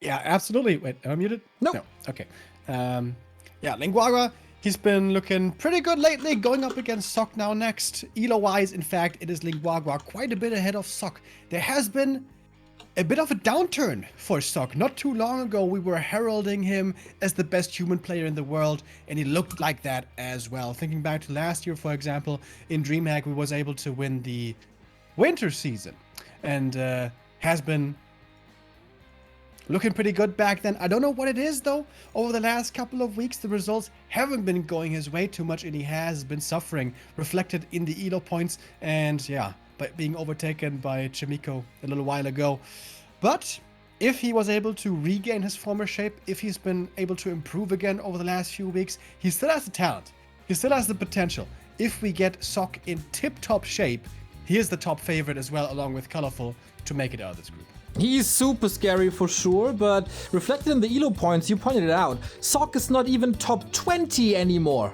Yeah, absolutely. Wait, am I muted? Nope. No. Okay. Yeah, Lin Guagua, he's been looking pretty good lately, going up against Sok now next. Elo-wise, in fact, it is Lin Guagua quite a bit ahead of Sok. There has been a bit of a downturn for Sok. Not too long ago, we were heralding him as the best human player in the world, and he looked like that as well. Thinking back to last year, for example, in DreamHack, we was able to win the winter season, and has been looking pretty good back then. I don't know what it is, though. Over the last couple of weeks, the results haven't been going his way too much, and he has been suffering, reflected in the Elo points, and yeah, by being overtaken by Chimiko a little while ago. But if he was able to regain his former shape, if he's been able to improve again over the last few weeks, he still has the talent. He still has the potential. If we get Sok in tip-top shape, he is the top favorite as well, along with Colorful, to make it out of this group. He's super scary for sure, but reflected in the Elo points, you pointed it out, Sok is not even top 20 anymore.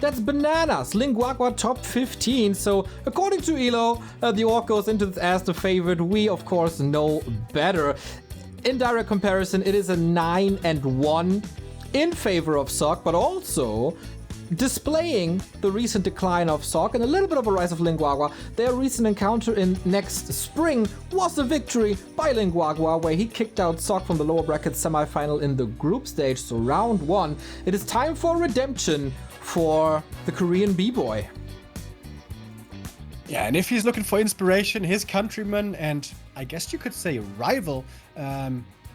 That's bananas. Lin Guagua top 15, so according to Elo, the ORC goes into this as the favorite. We, of course, know better. In direct comparison, it is a 9-1 in favor of Sok, but also displaying the recent decline of Sok and a little bit of a rise of Lin Guagua. Their recent encounter in next spring was a victory by Lin Guagua, where he kicked out Sok from the lower bracket semifinal in the group stage, so round 1. It is time for redemption for the Korean B-boy. Yeah, and if he's looking for inspiration, his countryman and I guess you could say rival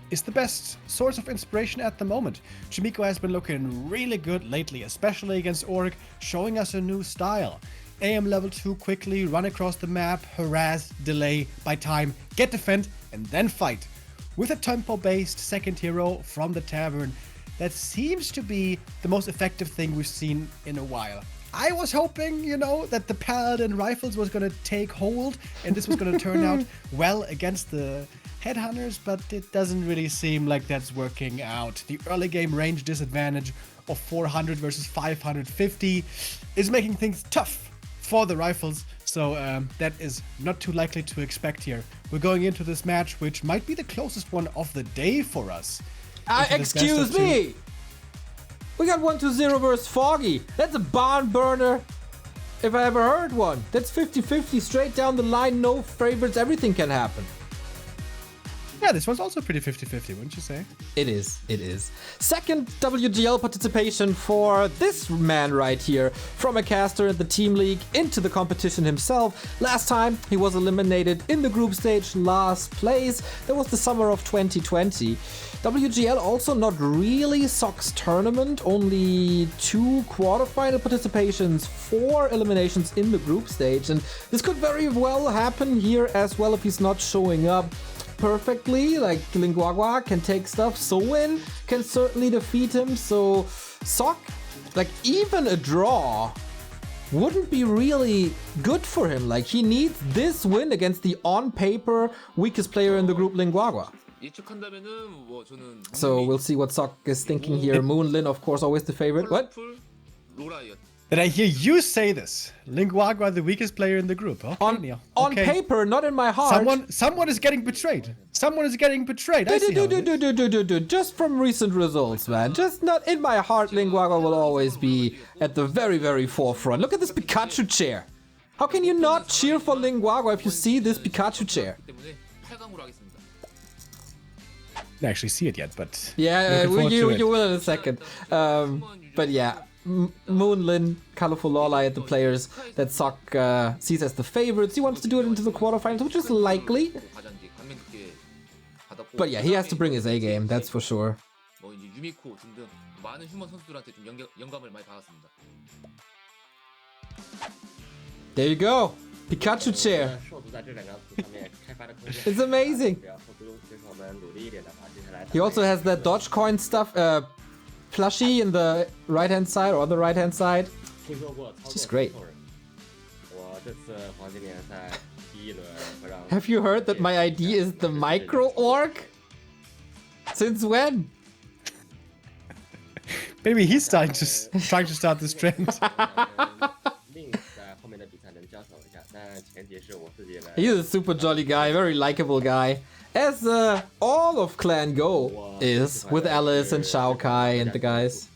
is the best source of inspiration at the moment. Chimiko has been looking really good lately, especially against ORC, showing us a new style. AM level 2 quickly, run across the map, harass, delay, buy time, get defend, and then fight. With a tempo-based second hero from the tavern, that seems to be the most effective thing we've seen in a while. I was hoping, that the Paladin rifles was going to take hold and this was going to turn out well against the Headhunters, but it doesn't really seem like that's working out. The early game range disadvantage of 400 versus 550 is making things tough for the rifles, so that is not too likely to expect here. We're going into this match, which might be the closest one of the day for us. Excuse me! We got 1-0 versus Foggy. That's a barn burner if I ever heard one. That's 50-50 straight down the line, no favorites, everything can happen. Yeah, this one's also pretty 50-50, wouldn't you say? It is. Second WGL participation for this man right here. From a caster in the team league into the competition himself. Last time he was eliminated in the group stage, last place. That was the summer of 2020. WGL also not really Sok's tournament. Only 2 quarterfinal participations, 4 eliminations in the group stage. And this could very well happen here as well if he's not showing up perfectly. Like Lin Guagua can take stuff, Sowin can certainly defeat him, so Sok, like even a draw wouldn't be really good for him. Like he needs this win against the on paper weakest player in the group, Lin Guagua. So we'll see what Sok is thinking here. Moonlin, of course, always the favorite. What? Did I hear you say this? Lin Guagua, the weakest player in the group. Okay, Neil. On paper, not in my heart. Someone is getting betrayed. Someone is getting betrayed. I see how it is. Just from recent results, man. Just not in my heart. Lin Guagua will always be at the very, very forefront. Look at this Pikachu chair. How can you not cheer for Lin Guagua if you see this Pikachu chair? I didn't actually see it yet, but yeah, you will in a second. But yeah. Moonlin, Colorful Lorelei at the players that Sok sees as the favorites. He wants to do it into the quarterfinals, which is likely. But yeah, he has to bring his A game, that's for sure. There you go, Pikachu chair. It's amazing. He also has that Dogecoin stuff. Plushie in the right hand side or on the right hand side. It's just great. Have you heard that my ID is the micro orc? Since when? Maybe he's trying to start this trend. He's a super jolly guy, very likable guy. as all of Clan Go is with Alice and Shao Kai and the guys.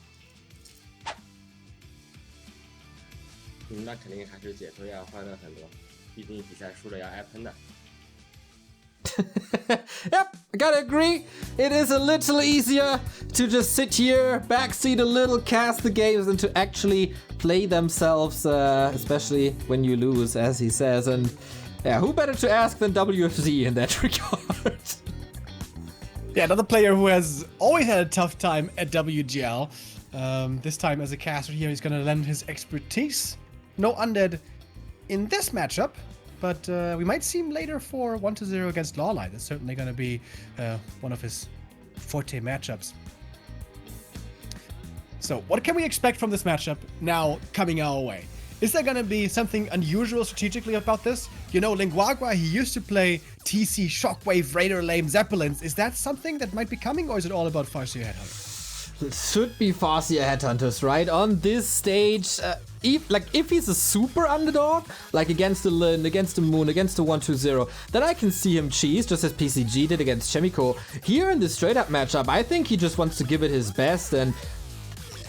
那肯定还是解说要欢乐很多，毕竟比赛输了要挨喷的。Yep, I gotta agree. It is a little easier to just sit here, backseat a little, cast the games, than to actually play themselves, especially when you lose, as he says. And yeah, who better to ask than WFZ in that regard? Yeah, another player who has always had a tough time at WGL. This time as a caster here, he's gonna lend his expertise. No Undead in this matchup, but we might see him later for 1-0 against Lawlight. That's certainly gonna be one of his forte matchups. So what can we expect from this matchup now coming our way? Is there gonna be something unusual strategically about this? You know, Lin Guagua, he used to play TC, Shockwave, Raider, Lame, Zeppelins. Is that something that might be coming, or is it all about Farseer Headhunter? It should be Farseer Headhunters, right? On this stage, if he's a super underdog, like against the Lin, against the Moon, against the 1-2-0, then I can see him cheese, just as PCG did against Chemico. Here in this straight-up matchup, I think he just wants to give it his best, and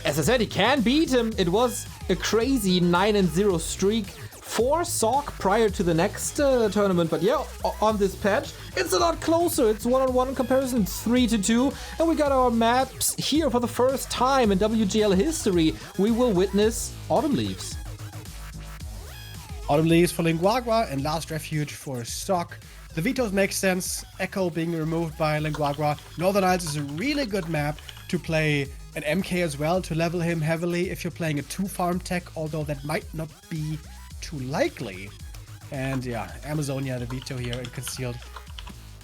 as I said, he can beat him. It was a crazy 9-0 streak for Sock prior to the next tournament, but yeah, on this patch, it's a lot closer. It's 1-on-1 comparison, it's 3-2, and we got our maps here for the first time in WGL history. We will witness Autumn Leaves. Autumn Leaves for Lin Guagua and Last Refuge for Sock. The Vetoes make sense, Echo being removed by Lin Guagua. Northern Isles is a really good map to play an MK as well, to level him heavily if you're playing a 2-farm tech, although that might not be too likely. And yeah, Amazonia, the Veto here, and Concealed.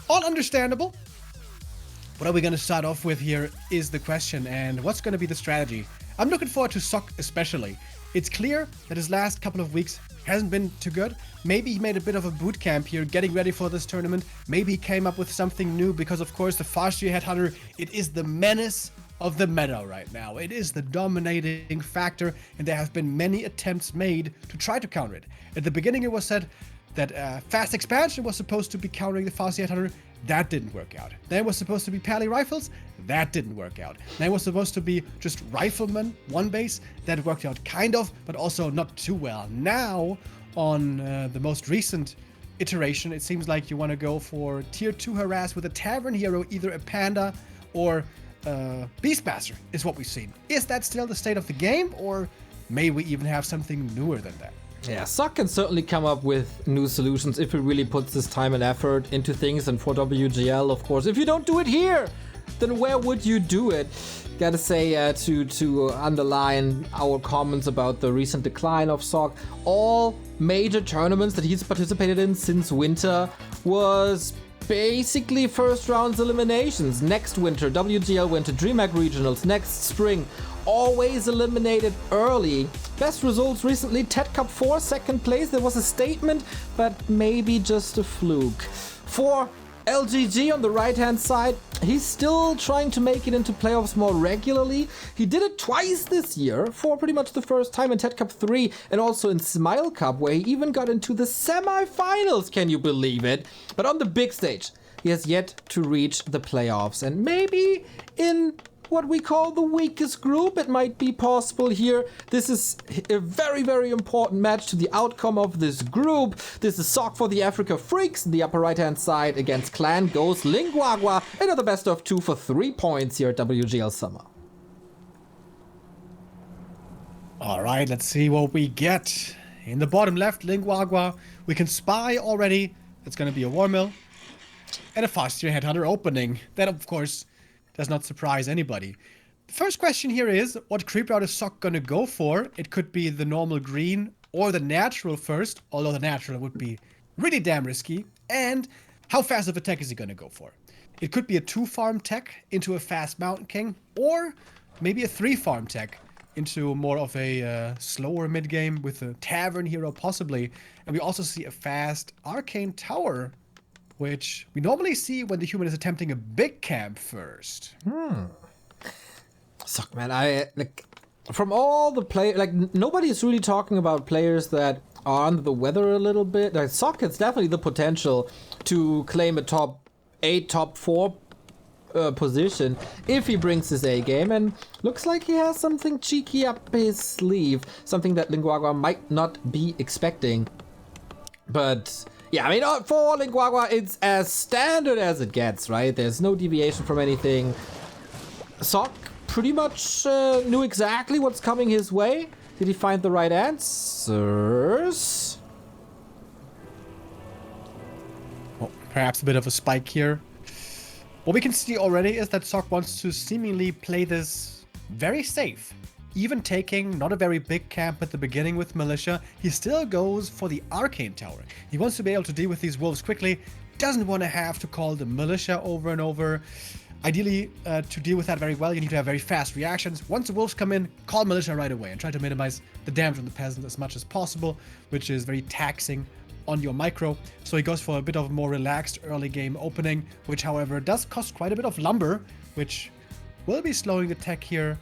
All understandable. What are we going to start off with here is the question, and what's going to be the strategy? I'm looking forward to Sock especially. It's clear that his last couple of weeks hasn't been too good. Maybe he made a bit of a boot camp here, getting ready for this tournament. Maybe he came up with something new, because of course the Farseer Headhunter, it is the menace of the meta right now. It is the dominating factor, and there have been many attempts made to try to counter it. At the beginning it was said that fast expansion was supposed to be countering the Farseer Headhunter. That didn't work out. Then it was supposed to be Pally Rifles. That didn't work out. Then it was supposed to be just Rifleman, one base. That worked out kind of, but also not too well. Now, on the most recent iteration, it seems like you want to go for tier 2 harass with a Tavern Hero, either a Panda or Beastmaster is what we've seen. Is that still the state of the game, or may we even have something newer than that? Yeah, Sock can certainly come up with new solutions if he really puts his time and effort into things, and for WGL, of course. If you don't do it here, then where would you do it? Gotta say, to underline our comments about the recent decline of Sock, all major tournaments that he's participated in since winter was basically first rounds eliminations. Next winter, WGL went to DreamHack Regionals. Next spring, always eliminated early. Best results recently, TED Cup 4, second place. There was a statement, but maybe just a fluke. For LGG on the right-hand side, he's still trying to make it into playoffs more regularly. He did it twice this year, for pretty much the first time in TED Cup 3 and also in Smile Cup, where he even got into the semi-finals, can you believe it? But on the big stage, he has yet to reach the playoffs, and maybe in what we call the weakest group, it might be possible here. This is a very, very important match to the outcome of this group. This is Sock for the Africa Freaks in the upper right-hand side against Clan Goes Lin Guagua. Another best of 2 for 3 points here at WGL Summer. All right, let's see what we get. In the bottom left, Lin Guagua, we can spy already. It's going to be a War Mill and a Farseer Headhunter opening. That, of course, does not surprise anybody. The first question here is, what creep route is Sock gonna go for? It could be the normal green or the natural first, although the natural would be really damn risky. And how fast of a tech is he gonna go for? It could be a 2-farm tech into a fast Mountain King, or maybe a 3-farm tech into more of a slower mid-game with a Tavern Hero possibly. And we also see a fast Arcane Tower, which we normally see when the human is attempting a big camp first. Suck, man. From all the players, nobody's really talking about players that are under the weather a little bit. Sock has definitely the potential to claim a top a top 4 position if he brings his A game, and looks like he has something cheeky up his sleeve, something that Lin Guagua might not be expecting. But yeah, I mean, for Lin Guagua, it's as standard as it gets, right? There's no deviation from anything. Sock pretty much knew exactly what's coming his way. Did he find the right answers? Oh, perhaps a bit of a spike here. What we can see already is that Sock wants to seemingly play this very safe. Even taking not a very big camp at the beginning with Militia, he still goes for the Arcane Tower. He wants to be able to deal with these wolves quickly, doesn't want to have to call the Militia over and over. Ideally, to deal with that very well, you need to have very fast reactions. Once the wolves come in, call Militia right away and try to minimize the damage on the peasant as much as possible, which is very taxing on your micro. So he goes for a bit of a more relaxed early game opening, which however does cost quite a bit of lumber, which will be slowing the tech here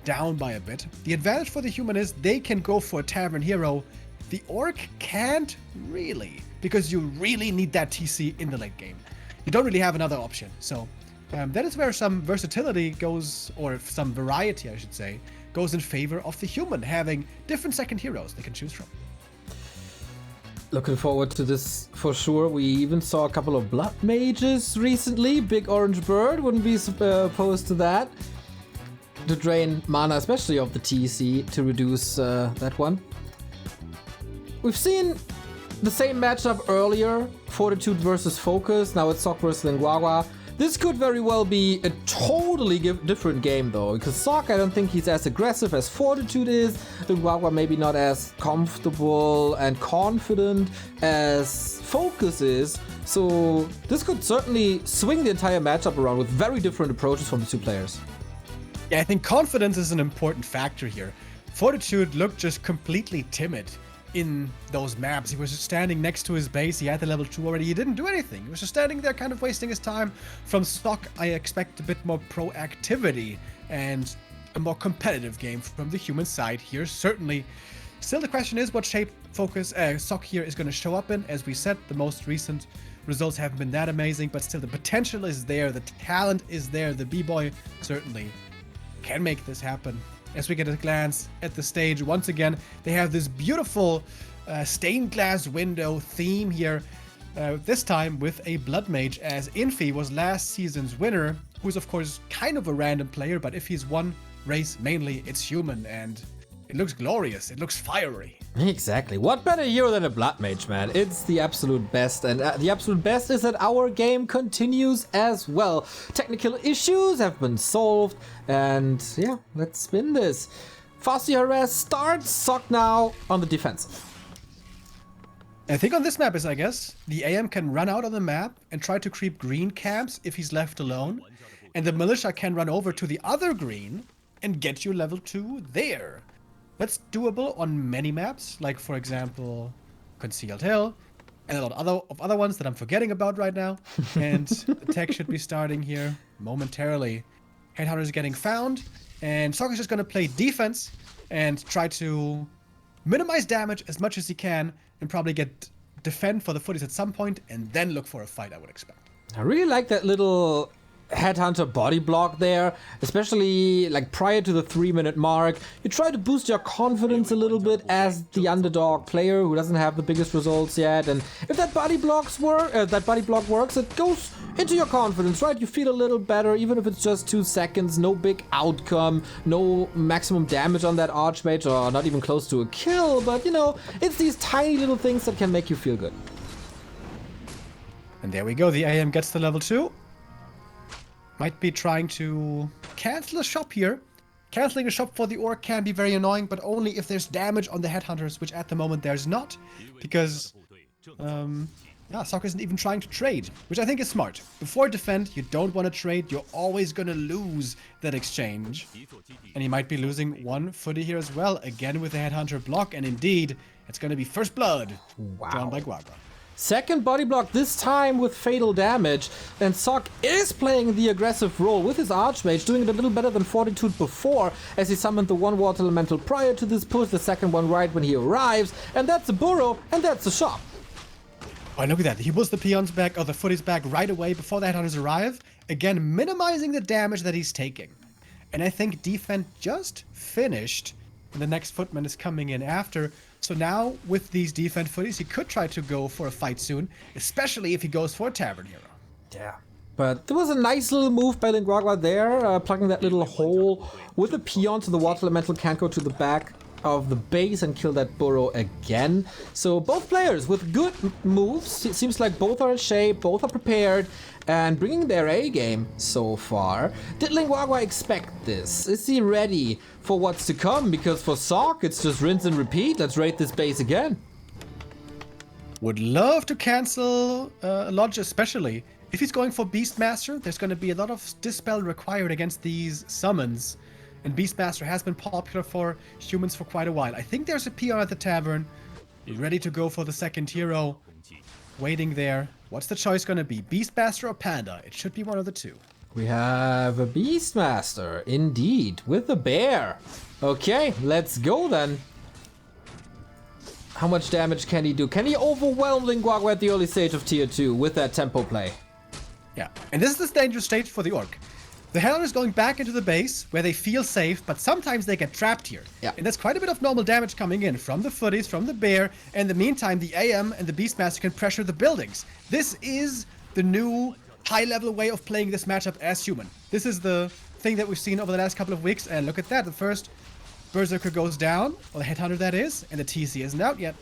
down by a bit. The advantage for the human is they can go for a Tavern Hero. The Orc can't really, because you really need that TC in the late game. You don't really have another option. So that is where some versatility goes, or some variety I should say, goes in favor of the human, having different second heroes they can choose from. Looking forward to this for sure. We even saw a couple of blood mages recently. Big orange bird, wouldn't be opposed to that. To drain mana, especially of the TC, to reduce that one. We've seen the same matchup earlier, Fortitude versus Focus. Now it's Sock versus Lin Guagua. This could very well be a totally different game though, because Sock, I don't think he's as aggressive as Fortitude is. Lin Guagua maybe not as comfortable and confident as Focus is. So this could certainly swing the entire matchup around with very different approaches from the two players. Yeah, I think confidence is an important factor here. Fortitude looked just completely timid in those maps. He was just standing next to his base. He had the level 2 already. He didn't do anything. He was just standing there kind of wasting his time. From Sock, I expect a bit more proactivity and a more competitive game from the human side here, certainly. Still, the question is what shape Focus Sock here is going to show up in. As we said, the most recent results haven't been that amazing, but still the potential is there. The talent is there. The B-Boy certainly can make this happen. As we get a glance at the stage, once again, they have this beautiful stained glass window theme here, this time with a Blood Mage, as Infi was last season's winner, who's of course kind of a random player, but if he's one race mainly, it's human, and it looks glorious, it looks fiery. Exactly. What better hero than a Blood Mage, man? It's the absolute best, and the absolute best is that our game continues as well. Technical issues have been solved, and yeah, let's spin this. Fasty Harass starts, Sock now on the defensive. I think on this map is, I guess, the AM can run out on the map and try to creep green camps if he's left alone, and the Militia can run over to the other green and get you level 2 there. That's doable on many maps, like for example, Concealed Hill, and a lot of other ones that I'm forgetting about right now. And the tech should be starting here momentarily. Headhunter is getting found, and Sock is just going to play defense and try to minimize damage as much as he can, and probably get defend for the footies at some point, and then look for a fight, I would expect. I really like that little Headhunter body block there, especially like prior to the 3-minute mark. You try to boost your confidence a little bit as the underdog player who doesn't have the biggest results yet, and if that body block works, it goes into your confidence, right? You feel a little better, even if it's just 2 seconds, no big outcome, no maximum damage on that Archmage, or not even close to a kill, but you know, it's these tiny little things that can make you feel good. And there we go, the AM gets the level 2. Might be trying to cancel a shop here. Canceling a shop for the Orc can be very annoying, but only if there's damage on the Headhunters, which at the moment there's not. Because, Sock isn't even trying to trade, which I think is smart. Before defend, you don't want to trade, you're always going to lose that exchange. And he might be losing one footy here as well, again with the Headhunter block, and indeed, it's going to be first blood drawn by Guagua. Second body block, this time with fatal damage, and Sock is playing the aggressive role with his Archmage, doing it a little better than Fortitude before, as he summoned the one Water Elemental prior to this push, the second one right when he arrives, and that's a burrow, and that's a shop. Oh, look at that. He pulls the peons back, or the footies back right away before the headhunters arrive. Again, minimizing the damage that he's taking. And I think defense just finished, and the next footman is coming in after. So now, with these defense footies, he could try to go for a fight soon, especially if he goes for a tavern hero. Yeah. But there was a nice little move by Lin Guagua there, plugging that little hole with a peon so the water elemental can't go to the back of the base and kill that burrow again. So both players with good moves. It seems like both are in shape, both are prepared, and bringing their A game so far. Did Lin Guagua expect this? Is he ready for what's to come? Because for Sock, it's just rinse and repeat. Let's raid this base again. Would love to cancel Lodge, especially if he's going for Beastmaster. There's going to be a lot of dispel required against these summons. And Beastmaster has been popular for humans for quite a while. I think there's a peon at the tavern. He's ready to go for the second hero. Waiting there. What's the choice going to be? Beastmaster or Panda? It should be one of the two. We have a Beastmaster, indeed, with a bear. Okay, let's go then. How much damage can he do? Can he overwhelm Lin Guagua at the early stage of tier 2 with that tempo play? Yeah, and this is the dangerous stage for the Orc. The Heller is going back into the base where they feel safe, but sometimes they get trapped here. Yeah. And that's quite a bit of normal damage coming in from the footies, from the bear. And in the meantime, the AM and the Beastmaster can pressure the buildings. This is the new high-level way of playing this matchup as human. This is the thing that we've seen over the last couple of weeks. And look at that. The first Berserker goes down, or the Headhunter that is, and the TC isn't out yet.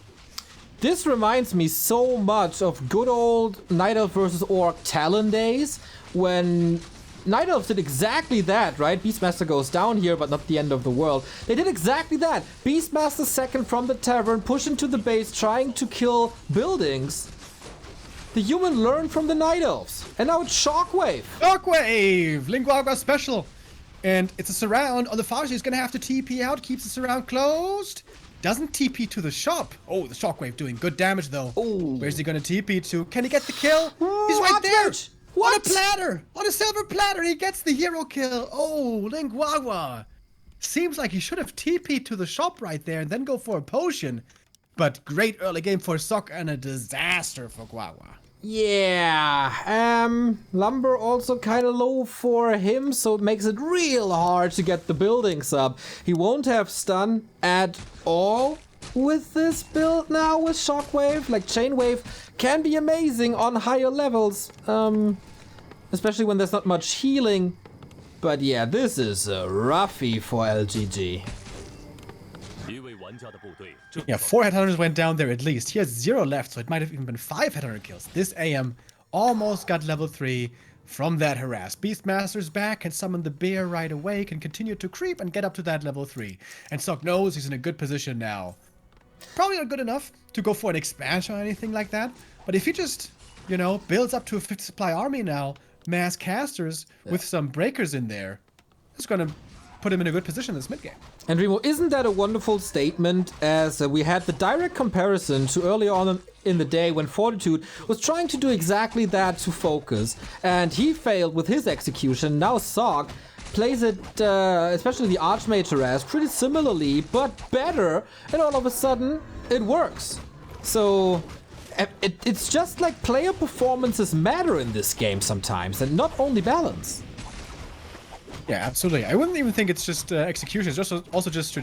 This reminds me so much of good old Night Elf versus Orc Talon days, when Night Elves did exactly that, right? Beastmaster goes down here, but not the end of the world. They did exactly that. Beastmaster second from the tavern, push into the base, trying to kill buildings. The human learned from the Night Elves, and now it's Shockwave. Shockwave! Lin Guagua special. And it's a surround on the far side. He's going to have to TP out, keeps the surround closed. Doesn't TP to the shop. Oh, the Shockwave doing good damage, though. Ooh. Where's he going to TP to? Can he get the kill? He's right there. What? On a platter! On a silver platter, he gets the hero kill. Oh, Lin Guagua. Seems like he should have TP'd to the shop right there and then go for a potion. But great early game for Sok and a disaster for Guagua. Yeah, lumber also kind of low for him, so it makes it real hard to get the buildings up. He won't have stun at all with this build now with Shockwave. Like Chainwave can be amazing on higher levels, especially when there's not much healing. But yeah, this is a roughie for LGG. Yeah, 4 headhunters went down there at least. He has 0 left, so it might have even been 5 headhunter kills. This AM almost got level 3 from that harass. Beastmaster's back, can summon the bear right away, can continue to creep and get up to that level 3. And Sok knows he's in a good position now. Probably not good enough to go for an expansion or anything like that. But if he just, you know, builds up to a 50 supply army now, mass casters with some breakers in there, it's going to put him in a good position in this mid game. And Remo, isn't that a wonderful statement, as we had the direct comparison to earlier on in the day when Fortitude was trying to do exactly that to focus, and he failed with his execution. Now Sok plays it, especially the Archmage harass, pretty similarly, but better, and all of a sudden, it works. So it's just like player performances matter in this game sometimes, and not only balance. Yeah, absolutely. I wouldn't even think it's just execution. It's also just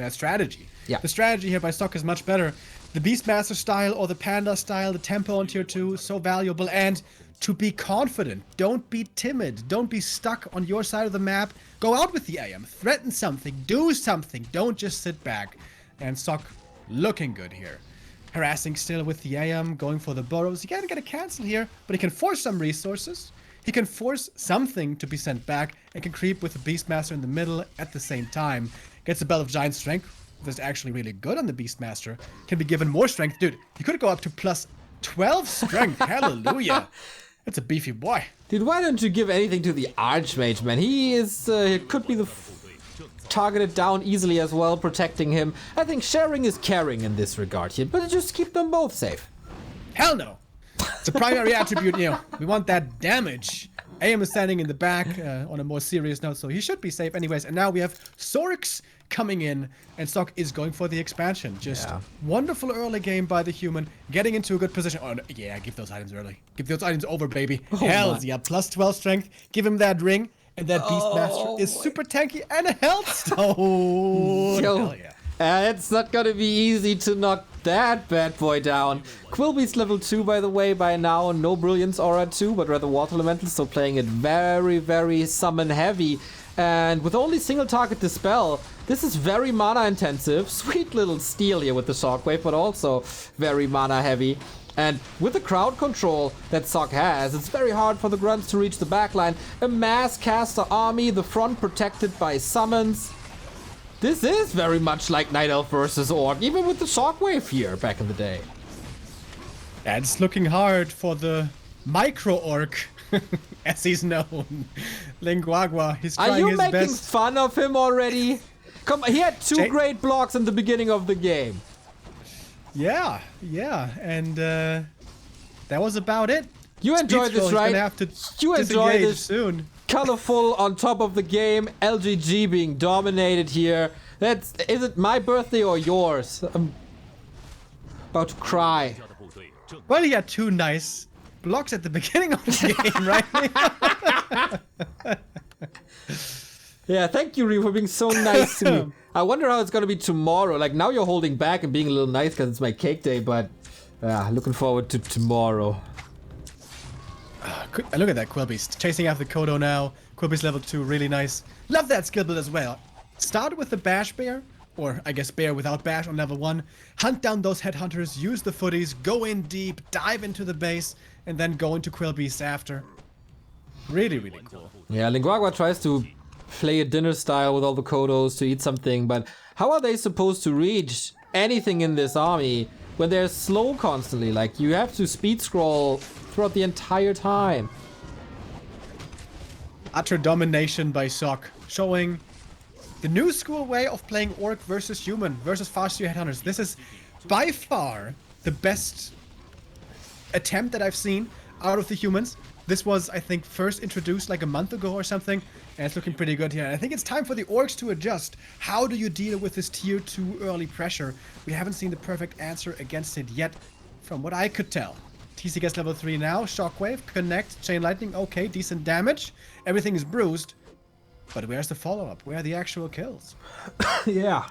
strategy. Yeah. The strategy here by Sok is much better. The Beastmaster style or the Panda style, the tempo on tier 2, so valuable. And to be confident. Don't be timid. Don't be stuck on your side of the map. Go out with the AM. Threaten something. Do something. Don't just sit back. And Sok looking good here. Harassing still with the AM, going for the burrows. He can't get a cancel here, but he can force some resources. He can force something to be sent back and can creep with the Beastmaster in the middle at the same time. Gets a Bell of Giant Strength. That's actually really good on the Beastmaster. Can be given more strength. Dude, he could go up to plus 12 strength. Hallelujah. That's a beefy boy. Dude, why don't you give anything to the Archmage, man? He is, could be the targeted down easily as well, protecting him. I think sharing is caring in this regard here, but just keep them both safe. Hell no. It's a primary attribute, you know. We want that damage. AM is standing in the back on a more serious note, so he should be safe anyways. And now we have Sorks coming in, and Sock is going for the expansion. Just wonderful early game by the human, getting into a good position. Oh, no, yeah, give those items early. Give those items over, baby. Hells yeah, plus 12 strength. Give him that ring, and that Beastmaster is super tanky and a health stone. Hell yeah. It's not gonna be easy to knock that bad boy down. Quilby's level 2, by the way, by now. No Brilliance Aura 2, but rather Water Elemental, so playing it very, very summon heavy. And with only single target Dispel, this is very mana intensive. Sweet little steal here with the Shockwave, but also very mana heavy. And with the crowd control that Sock has, it's very hard for the grunts to reach the backline. A mass caster army, the front protected by summons. This is very much like Night Elf versus Orc, even with the Shockwave here back in the day. Yeah, it's looking hard for the micro Orc, as he's known. Lin Guagua, he's trying his best. Are you making fun of him already? Come on, he had two great blocks in the beginning of the game. Yeah, and that was about it. You enjoy this, right? You enjoy this soon. Colorful on top of the game, LGG being dominated here. Is it my birthday or yours? I'm about to cry. Well, he had two nice blocks at the beginning of the game, right? Yeah, thank you, Remo, for being so nice to me. I wonder how it's gonna be tomorrow. Like, now you're holding back and being a little nice because it's my cake day, but looking forward to tomorrow. Look at that Quilby's chasing after Kodo now. Quilby's level 2, really nice. Love that skill build as well. Started with the Bash Bear, or I guess Bear without Bash on level 1. Hunt down those headhunters, use the footies, go in deep, dive into the base, and then go into Quilby's after. Really, really cool. Yeah, Lin Guagua tries to play a dinner style with all the Kodos to eat something, but how are they supposed to reach anything in this army when they're slow constantly? Like, you have to speed scroll throughout the entire time. Utter domination by Sock, showing the new school way of playing Orc versus Human versus Farseer Headhunters. This is by far the best attempt that I've seen out of the humans. This was, I think, first introduced like a month ago or something, and it's looking pretty good here. And I think it's time for the Orcs to adjust. How do you deal with this tier 2 early pressure? We haven't seen the perfect answer against it yet, from what I could tell. TC gets level 3 now. Shockwave, Connect, Chain Lightning. Okay, decent damage. Everything is bruised. But where's the follow-up? Where are the actual kills? Yeah,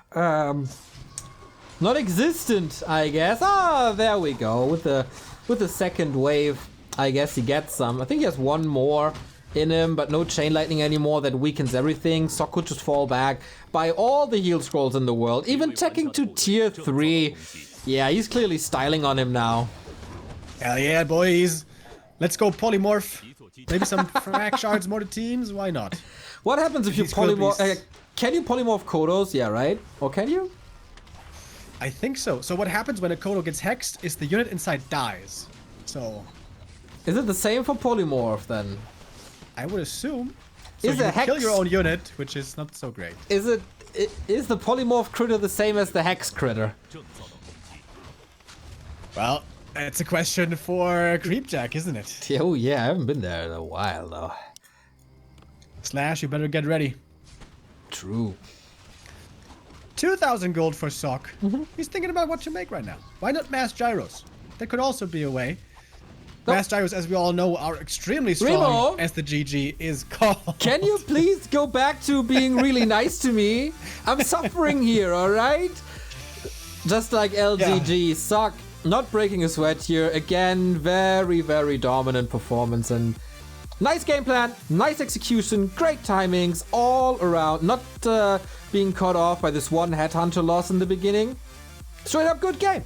non-existent, I guess. Ah, there we go. With the second wave, I guess he gets some. I think he has one more in him, but no Chain Lightning anymore. That weakens everything. Sock could just fall back. Buy all the heal scrolls in the world, even checking to tier 3. Yeah, he's clearly styling on him now. Hell yeah, boys. Let's go polymorph. Maybe some frag shards more to teams. Why not? What happens if you polymorph? Can you polymorph Kodos? Yeah, right? Or can you? I think so. So what happens when a Kodo gets hexed is the unit inside dies. So... Is it the same for polymorph then? I would assume. So Is you a hex... kill your own unit, which is not so great. Is the polymorph critter the same as the hex critter? Well, it's a question for Creepjack, isn't it? Oh yeah, I haven't been there in a while though. Slash, you better get ready. True. 2,000 gold for Sock. He's thinking about what to make right now. Why not Mass Gyros? That could also be a way. Nope. Mass Gyros, as we all know, are extremely strong, Remo, as the GG is called. Can you please go back to being really nice to me? I'm suffering here, alright? Just like LGG, yeah. Sock not breaking a sweat here. Again, very, very dominant performance and nice game plan, nice execution, great timings all around. Not being caught off by this one headhunter loss in the beginning. Straight up good game.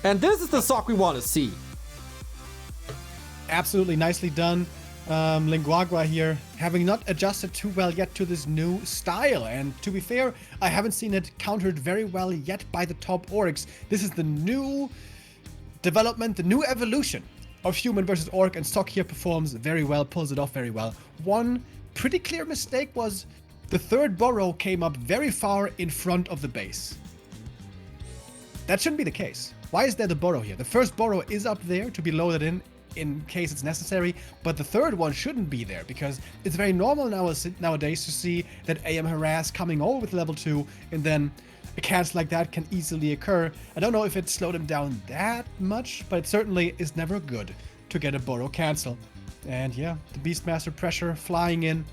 And this is the Sock we want to see. Absolutely nicely done. Lin Guagua here, having not adjusted too well yet to this new style. And to be fair, I haven't seen it countered very well yet by the top Orcs. This is the new development, the new evolution of Human versus Orc, and Sock here performs very well, pulls it off very well. One pretty clear mistake was the third burrow came up very far in front of the base. That shouldn't be the case. Why is there the burrow here? The first burrow is up there to be loaded in in case it's necessary, but the third one shouldn't be there because it's very normal nowadays to see that AM harass coming over with level 2 and then a cancel like that can easily occur. I don't know if it slowed him down that much, but it certainly is never good to get a Burrow cancel. And yeah, the Beastmaster pressure flying in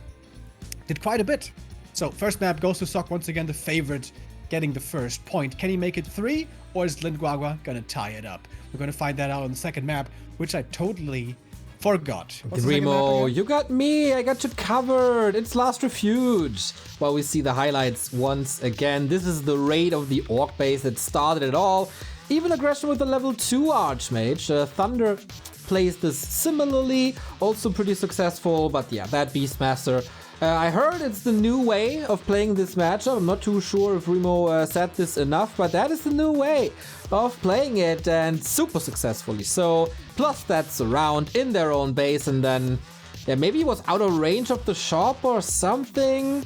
did quite a bit. So first map goes to Sok, once again the favorite, getting the first point. Can he make it 3, or is Lin Guagua gonna tie it up? We're gonna find that out on the second map, which I totally forgot. Remo, you got me. I got you covered. It's Last Refuge. Well, we see the highlights once again. This is the raid of the Orc base that started it all. Even aggression with the level 2 Archmage. Thunder plays this similarly, also pretty successful, but yeah, that Beastmaster. I heard it's the new way of playing this matchup. I'm not too sure if Remo said this enough, but that is the new way of playing it, and super successfully. So, plus that's around in their own base, and then yeah, maybe he was out of range of the shop or something.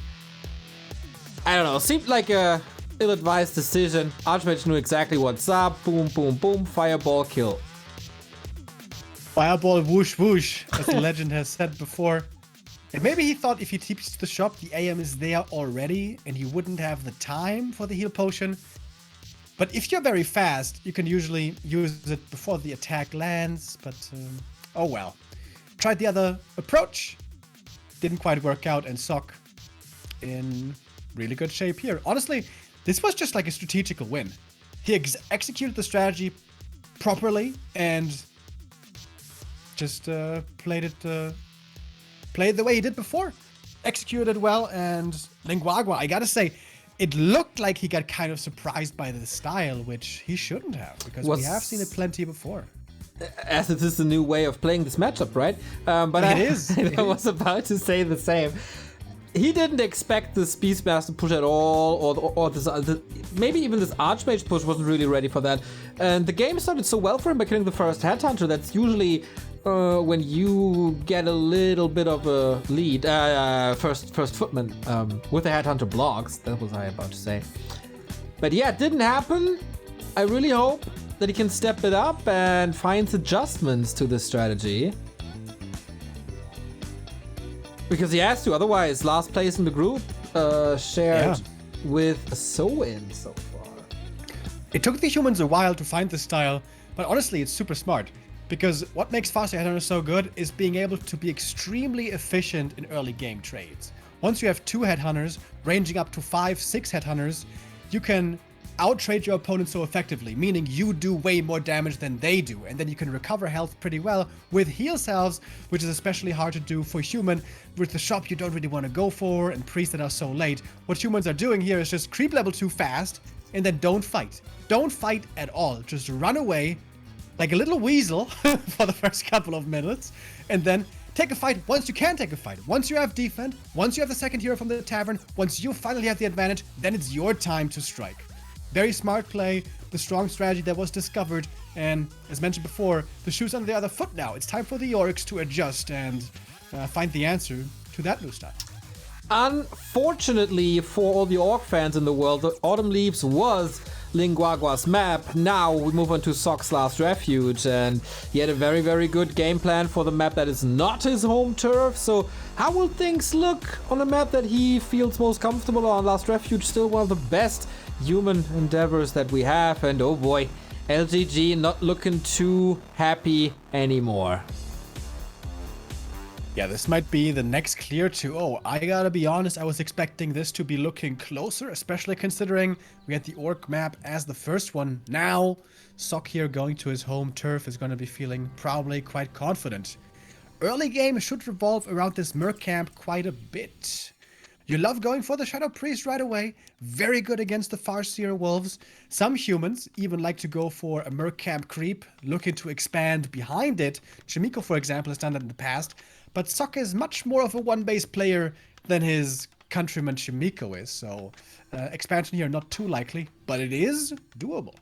I don't know, seemed like a ill-advised decision. Archmage knew exactly what's up. Boom, boom, boom, fireball, kill. Fireball whoosh whoosh, as the legend has said before. And maybe he thought if he TPs to the shop, the AM is there already and he wouldn't have the time for the heal potion. But if you're very fast, you can usually use it before the attack lands, but oh well. Tried the other approach, didn't quite work out, and Sok in really good shape here. Honestly, this was just like a strategical win. He executed the strategy properly and just played the way he did before. Executed well, and Lin Guagua, I gotta say, it looked like he got kind of surprised by the style, which he shouldn't have, because we have seen it plenty before. As it is the new way of playing this matchup, right? But it is. I was about to say the same. He didn't expect this Beastmaster push at all, or this, maybe even this Archmage push wasn't really ready for that. And the game started so well for him by killing the first Headhunter. That's usually when you get a little bit of a lead. First footman with the Headhunter blocks. That was I about to say. But yeah, it didn't happen. I really hope that he can step it up and finds adjustments to this strategy. Because he has to, otherwise last place in the group shared with So-In so far. It took the humans a while to find this style, but honestly it's super smart. Because what makes faster headhunters so good is being able to be extremely efficient in early game trades. Once you have 2 headhunters, ranging up to 5-6 headhunters, you can out-trade your opponent so effectively, meaning you do way more damage than they do, and then you can recover health pretty well with heal salves, which is especially hard to do for human. With the shop you don't really want to go for, and priests that are so late. What humans are doing here is just creep level 2 fast, and then don't fight. Don't fight at all. Just run away like a little weasel for the first couple of minutes, and then take a fight once you can take a fight. Once you have defend, once you have the second hero from the tavern, once you finally have the advantage, then it's your time to strike. Very smart play, the strong strategy that was discovered, and as mentioned before, the shoe's on the other foot now. It's time for the Orcs to adjust and find the answer to that new style. Unfortunately for all the Orc fans in the world, the Autumn Leaves was Lin Guagua's map. Now we move on to Sok's Last Refuge, and he had a very, very good game plan for the map that is not his home turf. So how will things look on a map that he feels most comfortable on? Last Refuge, still one of the best human endeavors that we have, and oh boy, LGG not looking too happy anymore. Yeah, this might be the next clear 2-0. I gotta be honest, I was expecting this to be looking closer, especially considering we had the Orc map as the first one. Now, Sok here going to his home turf is gonna be feeling probably quite confident. Early game should revolve around this Merc camp quite a bit. You love going for the Shadow Priest right away. Very good against the Farseer Wolves. Some humans even like to go for a Merc camp creep, looking to expand behind it. Chimiko, for example, has done that in the past. But Sok is much more of a one-base player than his countryman Chimiko is. So expansion here not too likely, but it is doable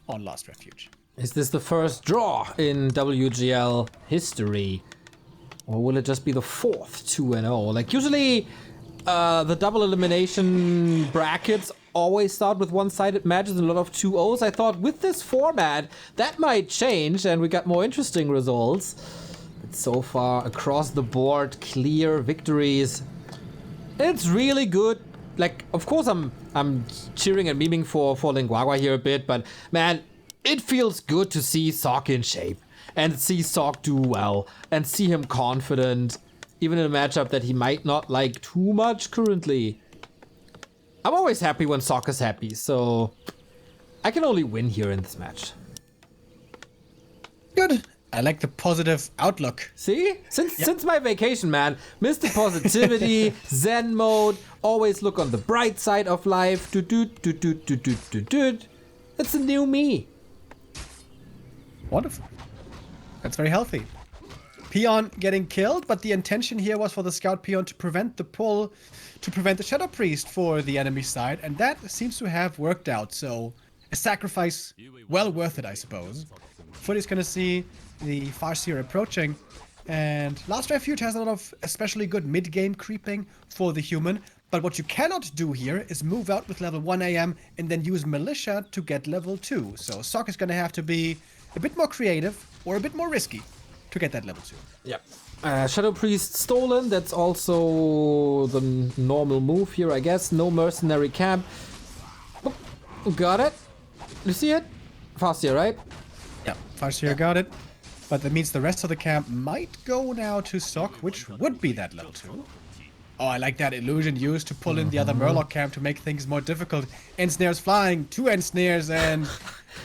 on Last Refuge. Is this the first draw in WGL history? Or will it just be the 4th 2-0? Like usually the double elimination brackets always start with one-sided matches and a lot of 2-0s. I thought with this format that might change and we got more interesting results. so far across the board, clear victories. It's really good. Like, of course, I'm cheering and memeing for Lin Guagua here a bit, but man, it feels good to see Sok in shape and see Sok do well and see him confident, even in a matchup that he might not like too much currently. I'm always happy when Sok is happy, so I can only win here in this match. Good. I like the positive outlook. See? Since my vacation, man, Mr. Positivity, Zen mode, always look on the bright side of life. It's a new me. Wonderful. That's very healthy. Peon getting killed, but the intention here was for the Scout Peon to prevent the pull, to prevent the Shadow Priest for the enemy side, and that seems to have worked out, so a sacrifice well worth it, I suppose. Footy's gonna see the Farseer approaching, and Last Refuge has a lot of especially good mid-game creeping for the human, but what you cannot do here is move out with level 1 AM and then use Militia to get level 2, so Sok is gonna have to be a bit more creative or a bit more risky to get that level 2. Yep. Shadow Priest stolen, that's also the normal move here, I guess. No mercenary camp. Oh, got it. You see it? Farseer, right? Yeah, Farseer got it. But that means the rest of the camp might go now to Sok, which would be that level 2. Oh, I like that illusion used to pull in the other Murloc camp to make things more difficult. Ensnares flying, 2 Ensnares, and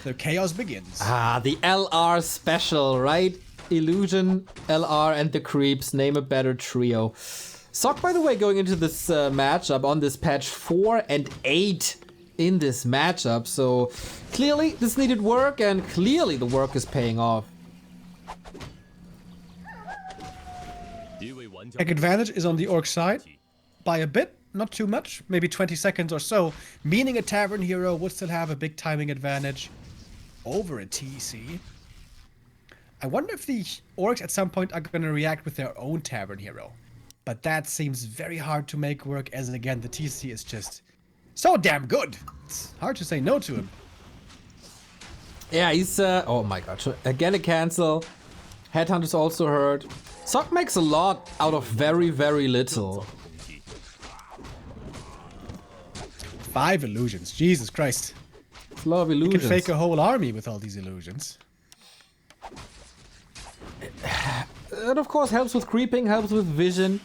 the chaos begins. Ah, the LR special, right? Illusion, LR, and the creeps. Name a better trio. Sok, by the way, going into this matchup on this patch 4 and 8 in this matchup. So clearly this needed work, and clearly the work is paying off. Tech advantage is on the Orc side by a bit, not too much, maybe 20 seconds or so, meaning a Tavern Hero would still have a big timing advantage over a TC. I wonder if the Orcs at some point are going to react with their own Tavern Hero, but that seems very hard to make work, as again the TC is just so damn good. It's hard to say no to him. Yeah, he's oh my god, again a cancel. Headhunter's also hurt. Sok makes a lot out of very, very little. 5 illusions, Jesus Christ. It's a lot of You illusions. can fake a whole army with all these illusions. It of course helps with creeping, helps with vision.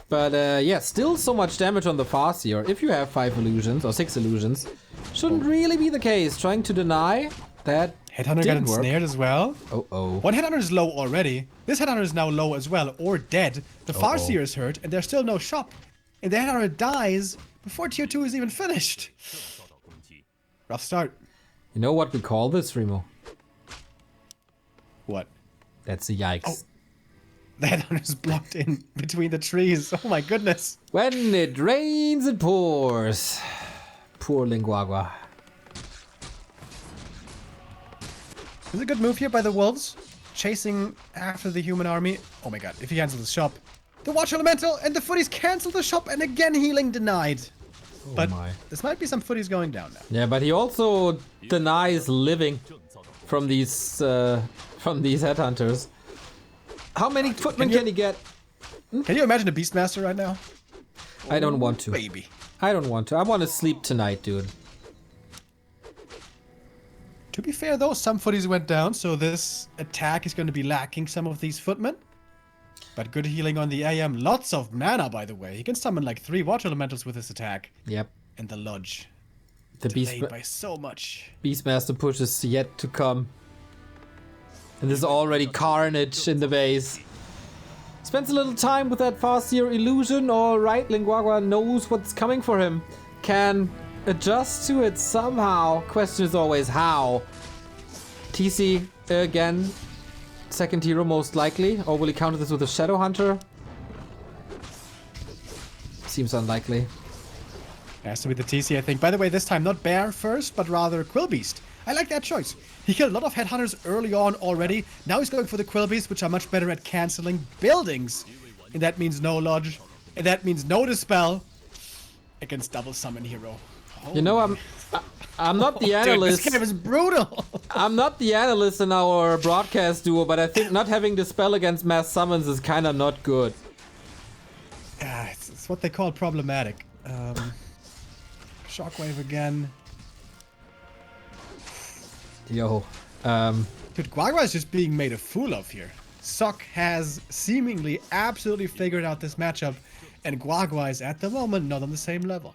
But yeah, still so much damage on the Farseer. If you have 5 illusions or 6 illusions, shouldn't really be the case. Trying to deny that Headhunter got didn't work. ensnared as well. Oh. One Headhunter is low already. This Headhunter is now low as well, or dead. The Farseer is hurt, and there's still no shop. And the Headhunter dies before tier 2 is even finished. Rough start. You know what we call this, Remo? What? That's a yikes. Oh. The Headhunter's blocked in between the trees. Oh my goodness. When it rains, it pours. Poor Lin Guagua. This is a good move here by the Wolves. Chasing after the human army. Oh my god, if he cancels the shop. The Watch Elemental and the Footies cancel the shop, and again healing denied. But this might be some Footies going down now. Yeah, but he also denies living from these headhunters. How many footmen can he get? Can you imagine a Beastmaster right now? I don't want to. Baby. I don't want to. I want to sleep tonight, dude. To be fair though, some Footies went down, so this attack is going to be lacking some of these footmen. But good healing on the AM. Lots of mana, by the way. He can summon like 3 Watch Elementals with this attack. Yep. And the Lodge. The Delayed by so much. Beastmaster push is yet to come. And there's already carnage in the base. Spends a little time with that Farseer illusion. Alright, Lin Guagua knows what's coming for him. Can adjust to it somehow. Question is always how. TC again. Second hero most likely. Or will he counter this with a Shadow Hunter? Seems unlikely. Has to be the TC, I think. By the way, this time not Bear first, but rather Quillbeast. I like that choice. He killed a lot of Headhunters early on already. Now he's going for the Quillbeast, which are much better at cancelling buildings. And that means no Lodge. And that means no Dispel against double summon hero. You know, I'm not the analyst. Dude, this game is brutal. I'm not the analyst in our broadcast duo, but I think not having the spell against mass summons is kind of not good. Yeah, it's what they call problematic. Shockwave again. Yo. Dude, Guagua is just being made a fool of here. Sok has seemingly absolutely figured out this matchup, and Guagua is at the moment not on the same level.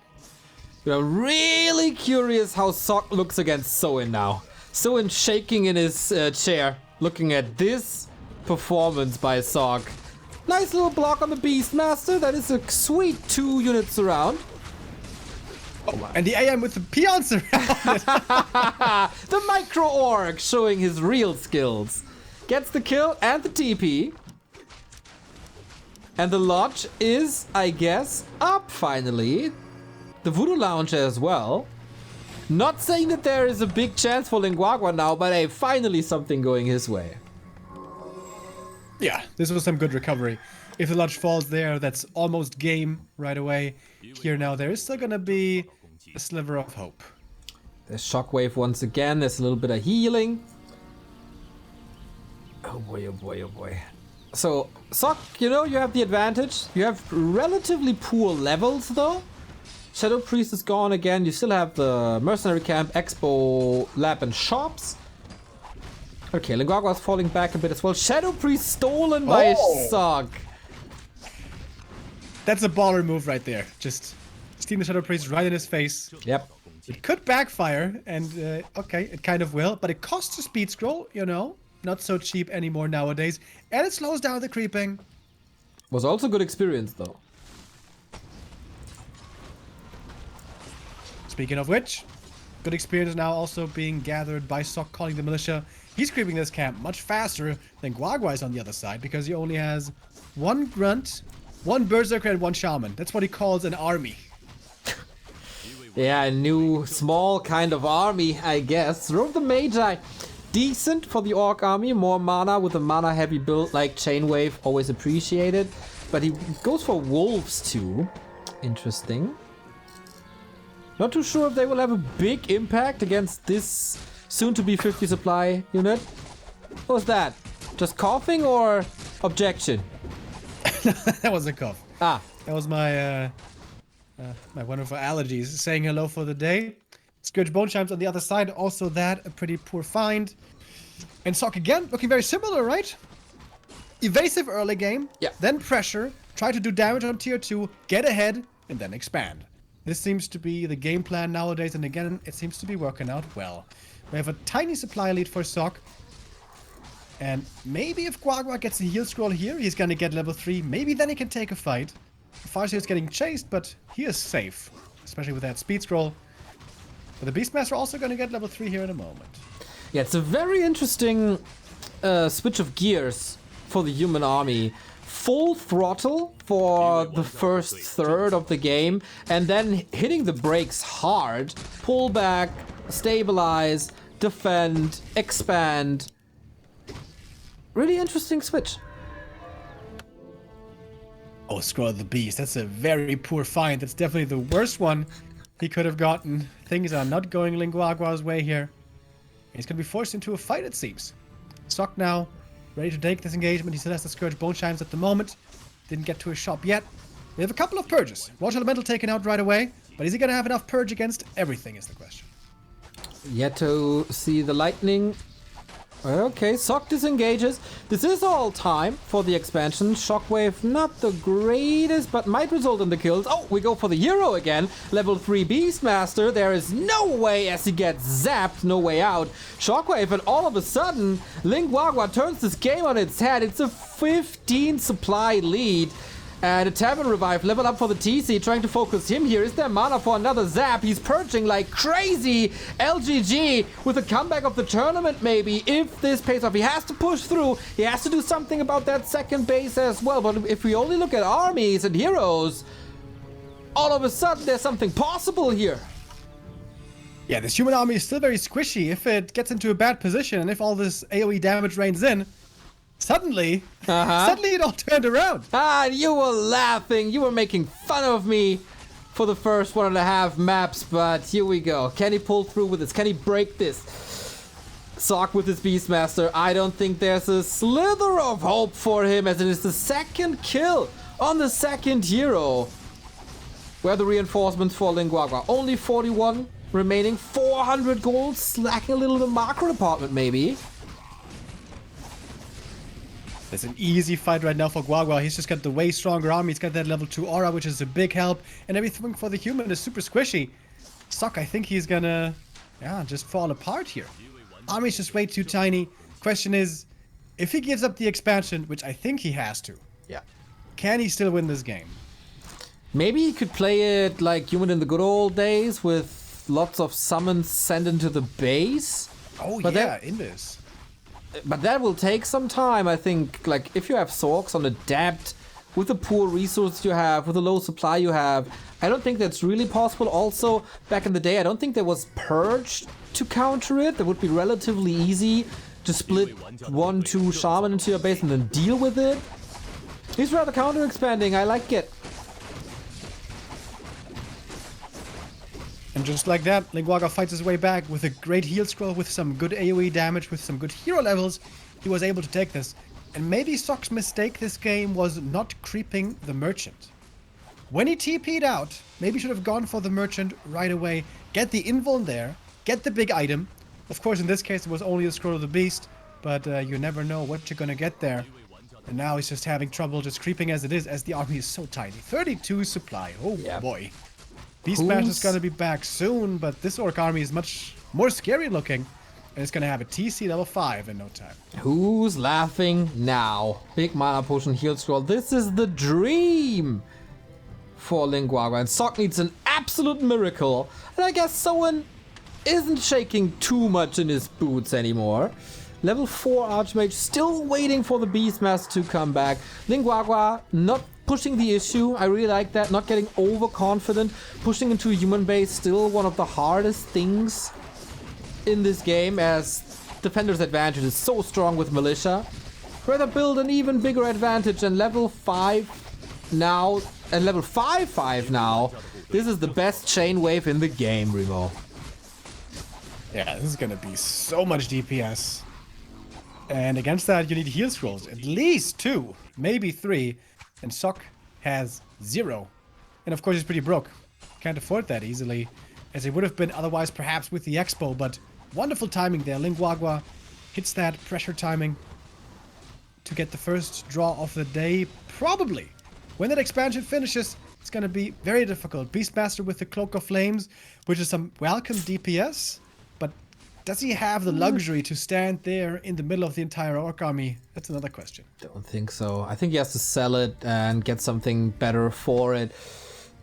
We're really curious how Sok looks against Soin now. Soin shaking in his chair, looking at this performance by Sok. Nice little block on the Beastmaster. That is a sweet 2 units around. Oh, and the AM with the peons around. The micro orc showing his real skills. Gets the kill and the TP. And the lodge is, I guess, up finally. The Voodoo Lounge as well. Not saying that there is a big chance for Lin Guagua now, but hey, finally something going his way. Yeah, this was some good recovery. If the lodge falls there, that's almost game right away. Here now, there is still gonna be a sliver of hope. There's Shockwave once again. There's a little bit of healing. Oh boy, oh boy, oh boy. So, Sok, you know, you have the advantage. You have relatively poor levels, though. Shadow Priest is gone again. You still have the Mercenary Camp, Expo, Lab, and Shops. Okay, Lin Guagua is falling back a bit as well. Shadow Priest stolen by Sok. That's a baller move right there. Just steam the Shadow Priest right in his face. Yep. It could backfire, and okay, it kind of will, but it costs a speed scroll, you know. Not so cheap anymore nowadays. And it slows down the creeping. Was also good experience, though. Speaking of which, good experience now also being gathered by Sok calling the militia. He's creeping this camp much faster than Guagua is on the other side because he only has 1 grunt, 1 berserker, and 1 shaman. That's what he calls an army. Yeah, a new small kind of army, I guess. Rogue the Magi. Decent for the Orc army. More mana with a mana heavy build like Chainwave. Always appreciated. But he goes for Wolves too. Interesting. Not too sure if they will have a big impact against this soon-to-be 50 supply unit. What was that? Just coughing or objection? That was a cough. Ah. That was my my wonderful allergies saying hello for the day. Scourge Bone Chimes on the other side. Also that, a pretty poor find. And Sok again, looking very similar, right? Evasive early game. Yeah. Then pressure. Try to do damage on tier 2. Get ahead. And then expand. This seems to be the game plan nowadays. And again, it seems to be working out well. We have a tiny supply lead for Sok. And maybe if Guagua gets a heal scroll here, he's gonna get level 3. Maybe then he can take a fight. Farseer is getting chased, but he is safe. Especially with that speed scroll. But the Beastmaster also gonna get level 3 here in a moment. Yeah, it's a very interesting switch of gears for the human army. Full throttle for the first third of the game, and then hitting the brakes hard. Pull back, stabilize, defend, expand. Really interesting switch. Oh, Scroll of the Beast. That's a very poor find. That's definitely the worst one he could have gotten. Things are not going Lin Guagua's way here. He's going to be forced into a fight, it seems. Sok now, ready to take this engagement. He still has the Scourge Bone Chimes at the moment. Didn't get to his shop yet. We have a couple of purges. Watch Elemental taken out right away. But is he going to have enough purge against everything is the question. Yet to see the lightning. Okay, Sok disengages. This is all time for the expansion. Shockwave not the greatest, but might result in the kills. Oh, we go for the hero again. Level 3 Beastmaster. There is no way as he gets zapped, no way out. Shockwave, and all of a sudden, Lin Guagua turns this game on its head. It's a 15 supply lead. And a Tavern Revive, level up for the TC, trying to focus him here. Is there mana for another zap? He's purging like crazy. LGG with a comeback of the tournament maybe, if this pays off. He has to push through. He has to do something about that second base as well. But if we only look at armies and heroes, all of a sudden there's something possible here. Yeah, this human army is still very squishy. If it gets into a bad position and if all this AoE damage rains in, suddenly it all turned around. Ah, you were laughing. You were making fun of me. for the first 1.5 maps, but here we go. Can he pull through with this? Can he break this? Sock with his Beastmaster. I don't think there's a slither of hope for him, as it is the second kill on the second hero. Where are the reinforcements for Lin Guagua? Only 41 remaining, 400 gold, slacking a little bit macro department maybe. It's an easy fight right now for Guagua. He's just got the way stronger army. He's got that level 2 aura, which is a big help. And everything for the human is super squishy. Sock, I think he's gonna, just fall apart here. Army's just way too tiny. Question is, if he gives up the expansion, which I think he has to, can he still win this game? Maybe he could play it like human in the good old days with lots of summons sent into the base. Oh, but in this. But that will take some time, I think. Like, if you have Sorks on Adept, with the poor resources you have, with the low supply you have, I don't think that's really possible. Also, back in the day, I don't think there was Purge to counter it. That would be relatively easy to split 1-2 Shaman into your base and then deal with it. He's rather counter-expanding, I like it. And just like that, Lin Guagua fights his way back with a great heal scroll, with some good AoE damage, with some good hero levels. He was able to take this. And maybe Sock's mistake this game was not creeping the merchant. When he TP'd out, maybe should have gone for the merchant right away, get the invuln there, get the big item. Of course, in this case, it was only the scroll of the beast, but you never know what you're gonna get there. And now he's just having trouble just creeping as it is, as the army is so tiny. 32 supply, oh boy. Beastmaster is gonna be back soon, but this orc army is much more scary looking. And it's gonna have a TC level 5 in no time. Who's laughing now? Big mana potion heal scroll. This is the dream for Lin Guagua. And Sock needs an absolute miracle. And I guess Soen isn't shaking too much in his boots anymore. Level 4 Archmage still waiting for the Beastmaster to come back. Lin Guagua not pushing the issue. I really like that. Not getting overconfident. Pushing into a human base, still one of the hardest things in this game, as Defender's advantage is so strong with Militia. Rather build an even bigger advantage, and level 5 now, and level 5 now. This is the best chain wave in the game, Remo. Yeah, this is gonna be so much DPS. And against that, you need heal scrolls. At least 2, maybe 3. And Sock has 0. And of course, he's pretty broke. Can't afford that easily, as he would have been otherwise perhaps with the Expo. But wonderful timing there. Lin Guagua hits that pressure timing to get the first draw of the day. Probably. When that expansion finishes, it's going to be very difficult. Beastmaster with the Cloak of Flames, which is some welcome DPS. But does he have the luxury to stand there in the middle of the entire orc army? That's another question. Don't think so. I think he has to sell it and get something better for it.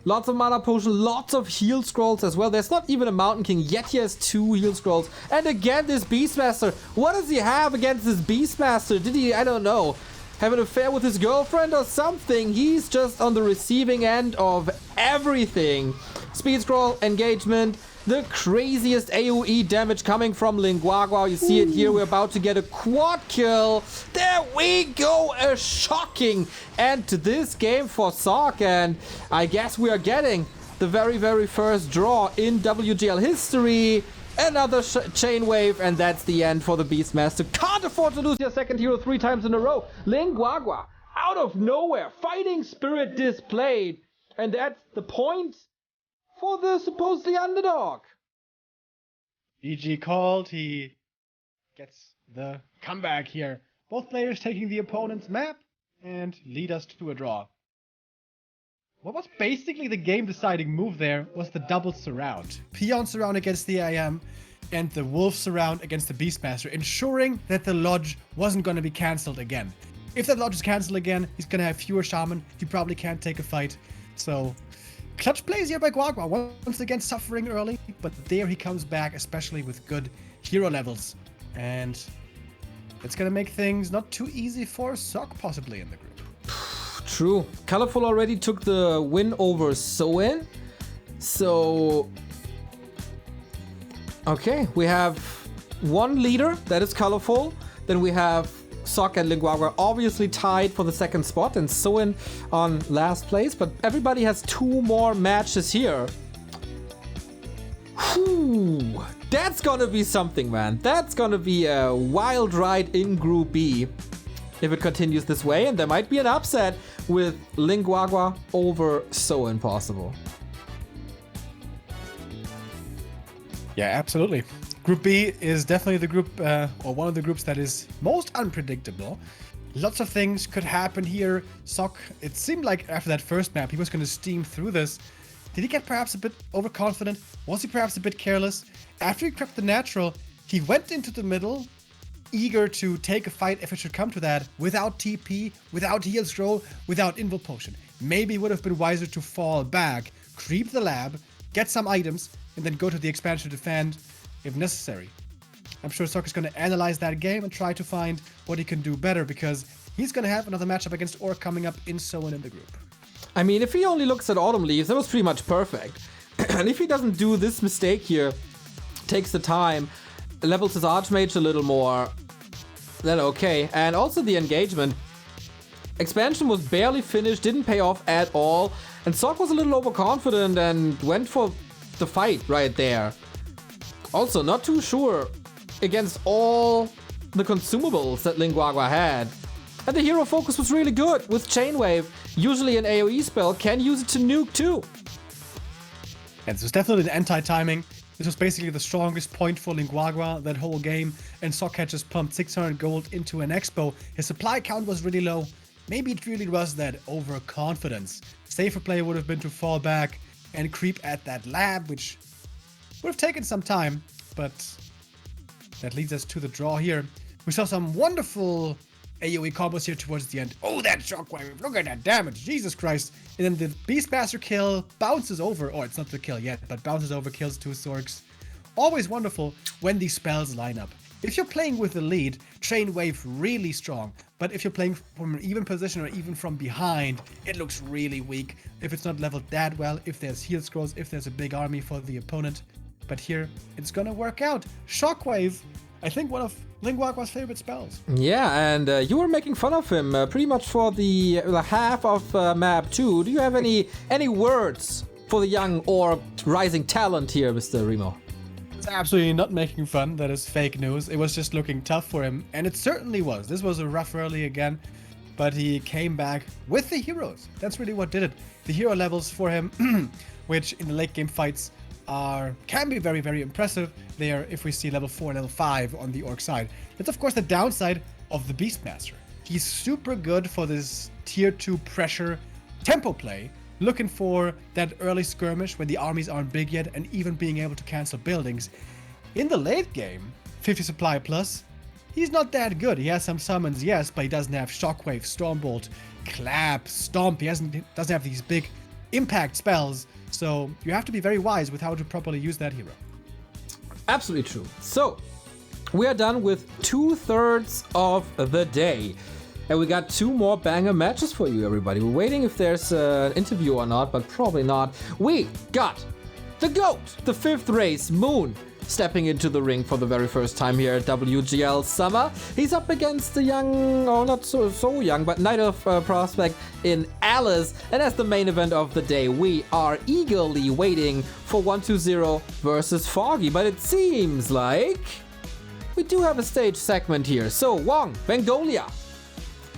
Lots of mana potion, lots of heal scrolls as well. There's not even a Mountain King, yet he has 2 heal scrolls. And again, this Beastmaster. What does he have against this Beastmaster? Did he, I don't know, have an affair with his girlfriend or something? He's just on the receiving end of everything. Speed scroll, engagement, the craziest AoE damage coming from Lin Guagua. You see it here. We're about to get a quad kill. There we go. A shocking end to this game for Sock. And I guess we are getting the very, very first draw in WGL history. Another chain wave. And that's the end for the Beastmaster. Can't afford to lose your second hero 3 times in a row. Lin Guagua, out of nowhere, fighting spirit displayed. And that's the point for the supposedly underdog. GG called. He gets the comeback here. Both players taking the opponent's map and lead us to a draw. What was basically the game deciding move there was the double surround. Peon surround against the IM and the wolf surround against the Beastmaster, ensuring that the lodge wasn't going to be cancelled again. If that lodge is cancelled again, he's going to have fewer shaman. He probably can't take a fight. So clutch plays here by Guagua, once again suffering early, but there he comes back, especially with good hero levels. And it's gonna make things not too easy for Sock possibly in the group. True. Colorful already took the win over Soen. So, okay, we have one leader, that is Colorful. Then we have Sok and Lin Guagua obviously tied for the second spot and Soin on last place, but everybody has 2 more matches here. Whew, that's gonna be something, man. That's gonna be a wild ride in Group B if it continues this way, and there might be an upset with Lin Guagua over Soin possible. Yeah, absolutely. Group B is definitely the group, or one of the groups that is most unpredictable. Lots of things could happen here. Sok, it seemed like after that first map, he was going to steam through this. Did he get perhaps a bit overconfident? Was he perhaps a bit careless? After he crept the natural, he went into the middle, eager to take a fight if it should come to that, without TP, without heal scroll, without invul potion. Maybe it would have been wiser to fall back, creep the lab, get some items, and then go to the expansion to defend if necessary. I'm sure Sok is going to analyze that game and try to find what he can do better, because he's going to have another matchup against ORC coming up in Soin in the group. I mean, if he only looks at Autumn Leaves, that was pretty much perfect. And if he doesn't do this mistake here, takes the time, levels his Archmage a little more, then okay. And also the engagement. Expansion was barely finished, didn't pay off at all, and Sok was a little overconfident and went for the fight right there. Also, not too sure against all the consumables that Lin Guagua had. And the hero focus was really good with Chainwave. Usually an AoE spell, can use it to nuke too. And this was definitely an anti-timing. This was basically the strongest point for Lin Guagua that whole game, and Sok had just pumped 600 gold into an expo. His supply count was really low. Maybe it really was that overconfidence. Safer play would have been to fall back and creep at that lab, which would have taken some time, but that leads us to the draw here. We saw some wonderful AoE combos here towards the end. Oh, that shockwave, look at that damage, Jesus Christ. And then the Beastmaster kill bounces over, or it's not the kill yet, but bounces over, kills 2 Sorks. Always wonderful when these spells line up. If you're playing with the lead, Train Wave really strong, but if you're playing from an even position or even from behind, it looks really weak. If it's not leveled that well, if there's heal scrolls, if there's a big army for the opponent. But here, it's gonna work out. Shockwave, I think one of Lin Guagua's favorite spells. Yeah, and you were making fun of him pretty much for the half of map 2. Do you have any words for the young or rising talent here, Mr. Remo? It's absolutely not making fun. That is fake news. It was just looking tough for him, and it certainly was. This was a rough early again, but he came back with the heroes. That's really what did it. The hero levels for him, which in the late game fights can be very, very impressive. They are, if we see level 4 and level 5 on the Orc side. That's of course the downside of the Beastmaster. He's super good for this tier 2 pressure tempo play, looking for that early skirmish when the armies aren't big yet, and even being able to cancel buildings. In the late game, 50 supply plus, he's not that good. He has some summons, yes, but he doesn't have Shockwave, Stormbolt, Clap, Stomp. He doesn't have these big impact spells. So you have to be very wise with how to properly use that hero. Absolutely true. So we are done with 2/3 of the day. And we got 2 more banger matches for you, everybody. We're waiting if there's an interview or not, but probably not. We got the GOAT, the 5th race, Moon, stepping into the ring for the very first time here at WGL Summer. He's up against the young, or not so young, but Knight of Prospect in Alice. And as the main event of the day, we are eagerly waiting for 120 versus Foggy. But it seems like we do have a stage segment here. So Wong, Bengolia,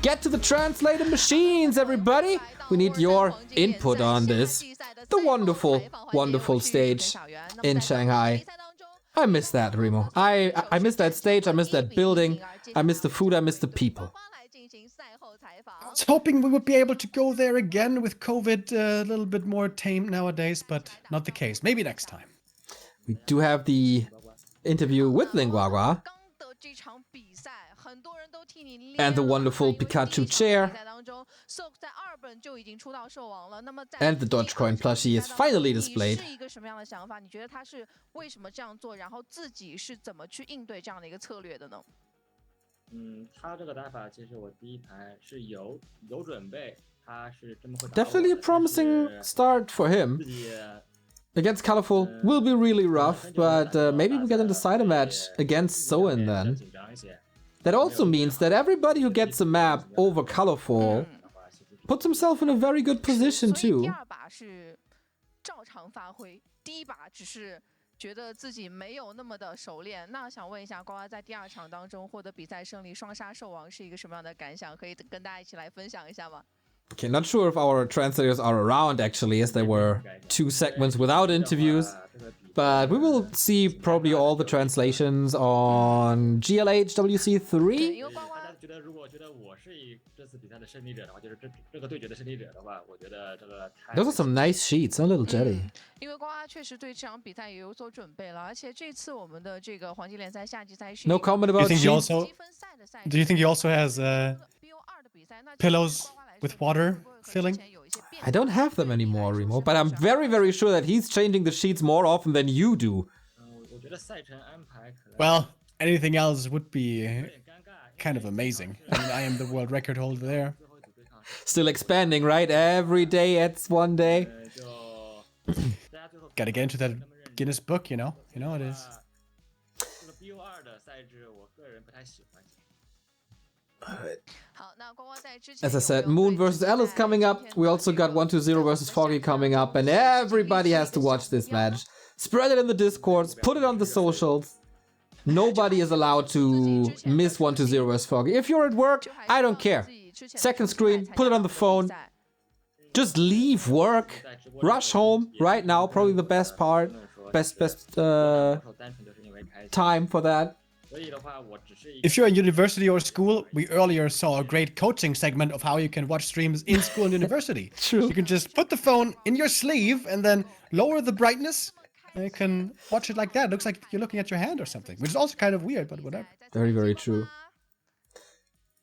get to the translator machines, everybody. We need your input on this. The wonderful, wonderful stage in Shanghai. I miss that, Remo. I miss that stage, I miss that building, I miss the food, I miss the people. I was hoping we would be able to go there again with COVID a little bit more tame nowadays, but not the case. Maybe next time. We do have the interview with Lin Guagua and the wonderful Pikachu chair. And the Dogecoin plushie is finally displayed. 他这个打法其实我第一盘是有准备，他是这么会打。 Definitely a promising start for him. Against Colorful will be really rough, but maybe we get him to side a match against Soin then. That also means that everybody who gets a map over colorful puts himself in a very good position 所以 too. 第二把是照常发挥，第一把只是觉得自己没有那么的熟练。那想问一下，呱呱在第二场当中获得比赛胜利，双杀兽王是一个什么样的感想？可以跟大家一起来分享一下吗？ Okay, not sure if our translators are around actually, as there were 2 segments without interviews. But we will see probably all the translations on GLH 对， WC3. 因为呱呱大家觉得，如果觉得我是这次比赛的胜利者的话，就是这个对决的胜利者的话，我觉得这个太 Those are some nice sheets, a little jelly. 因为呱呱确实对这场比赛也有所准备了，而且这次我们的这个黄金联赛夏季赛是 No comment Do you about think he sheets. also 积分赛的赛 do you think he also has BO2 的比赛，那 pillows 对于呱呱来说 with water 会不会和之 filling? 前有一些变 I don't have them anymore, Remo, but I'm very, very sure that he's changing the sheets more often than you do. 我觉得赛程安排可能 Well, anything else would be 有点尴尬， kind of amazing. I mean, I am the world record holder there. 最后一组对抗 Still expanding, right? Every day it's one day. 就大家最后 Gotta get into that Guinness book, you know? You know it is. 这个 BO2 的赛制，我个人不太喜欢。 好，那呱呱在之前 As I said, Moon versus Alice coming up. We also got 120 versus Foggy coming up, and everybody has to watch this match. Spread it in the Discords, put it on the socials. Nobody is allowed to miss 120 versus Foggy. If you're at work, I don't care. Second screen, put it on the phone. Just leave work, rush home right now. Probably the best part, best 单纯就是因为开心， time for that. 所以的话，我只是一 If you're in university or school, we earlier saw a great coaching segment of how you can watch streams in school and university. True. You can just put the phone in your sleeve and then lower the brightness, and you can watch it like that. It looks like you're looking at your hand or something, which is also kind of weird, but whatever. Very, very true.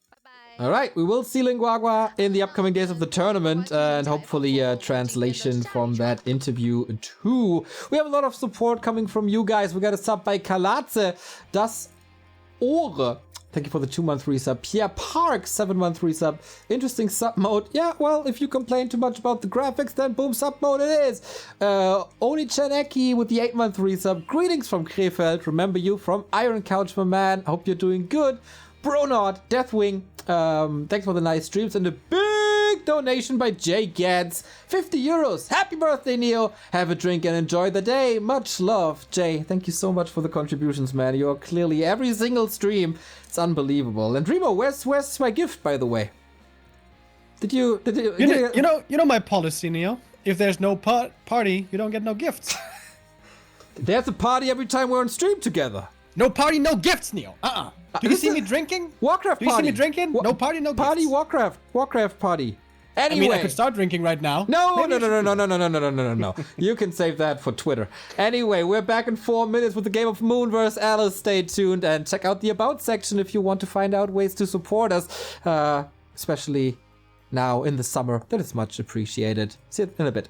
拜拜。 All right, we will see Lin Guagua in the upcoming days of the tournament, and hopefully a translation from that interview too. We have a lot of support coming from you guys. We got a sub by Kalatze, Das Ohre. Thank you for the 2-month resub. Pierre Park, 7-month resub. Interesting sub mode. Yeah, well, if you complain too much about the graphics, then boom, sub mode it is. Oni Chaneki with the 8-month resub. Greetings from Krefeld. Remember you from Iron Couch, my man. Hope you're doing good. Bronard, Deathwing, thanks for the nice streams and a big donation by Jay Gads. 50 euros. Happy birthday, Neo. Have a drink and enjoy the day. Much love, Jay. Thank you so much for the contributions, man. You're clearly every single stream. It's unbelievable. And Remo, where's my gift, by the way? Did you You know my policy, Neo. If there's no party, you don't get no gifts. There's a party every time we're on stream together. No party, no gifts, Neo. Do you this see is- me drinking? Warcraft Do you see party. me drinking? No party, no Party, gifts. Warcraft party. I Anyway. mean, I could start drinking right now. No, Maybe I should. no. You can save that for Twitter. Anyway, we're back in 4 minutes with the game of Moon vs. Alice. Stay tuned and check out the About section if you want to find out ways to support us. Especially now in the summer. That is much appreciated. See you in a bit.